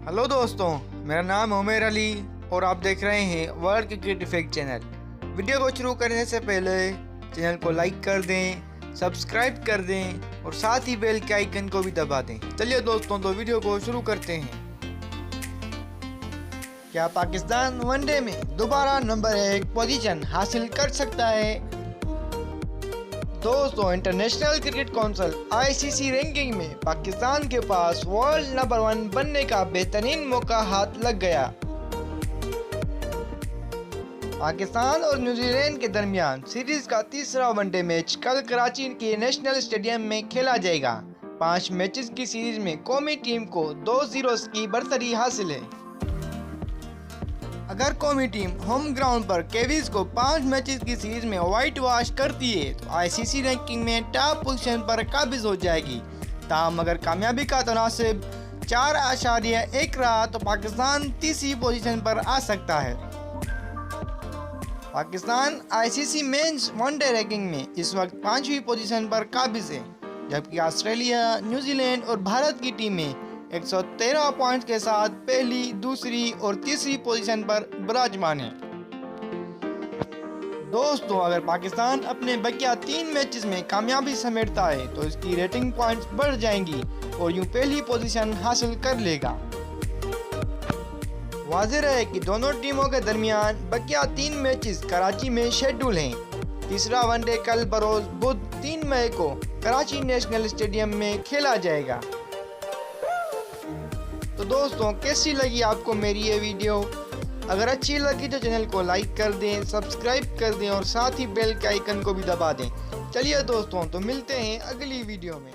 Hello दोस्तों, मेरा नाम उमेर अली और आप देख रहे हैं world cricket effect channel. Video को शुरू करने से पहले चैनल को लाइक कर दें, सब्सक्राइब कर दें और साथ ही बेल के आइकन को भी दबा दें। चलिए दोस्तों, तो वीडियो को शुरू करते हैं। क्या पाकिस्तान वनडे में दोबारा नंबर 1 पोजीशन हासिल कर सकता है? दोस्तों, international cricket council ICC ranking में पाकिस्तान के पास वर्ल्ड नंबर 1 बनने का बेहतरीन मौका हाथ लग गया। पाकिस्तान और न्यूजीलैंड के दरमियान सीरीज का तीसरा वनडे मैच कल कराची के नेशनल स्टेडियम में खेला जाएगा। 5 मैचेस की सीरीज में कौमी टीम को 2-0 की बढ़तरी हासिल है। अगर कौमी टीम होम ग्राउंड पर केवीज को 5 मैचेस की सीरीज में व्हाइट वॉश करती है तो ICC रैंकिंग में टॉप पोजीशन पर काबिज हो जाएगी। ताहम अगर कामयाबी का तनासिब 4.1 रहा तो पाकिस्तान तीसरी पोजीशन पर आ सकता है। Pakistan ICC men's one day ranking में इस वक्त 5वीं पोजीशन पर काबिज है, जबकि ऑस्ट्रेलिया, न्यूजीलैंड और भारत की टीमें 113 पॉइंट्स के साथ पहली, दूसरी और तीसरी पोजीशन पर विराजमान है। दोस्तों, अगर पाकिस्तान अपने बकिया 3 मैचेस में कामयाबी समेटता है तो इसकी रेटिंग पॉइंट्स बढ़ जाएंगी और यूं पहली पोजीशन हासिल कर लेगा। वाज़ेह है कि दोनों टीमों के दरमियान बकिया 3 मैचेस कराची में शेड्यूल हैं। तीसरा वनडे कल बरोज बुध 3 मई को कराची नेशनल स्टेडियम में खेला जाएगा। तो दोस्तों, कैसी लगी आपको मेरी ये वीडियो? अगर अच्छी लगी तो चैनल को लाइक कर दें, सब्सक्राइब कर दें और साथ ही बेल के आइकन को भी दबा दें। चलिए दोस्तों, तो मिलते हैं अगली वीडियो में।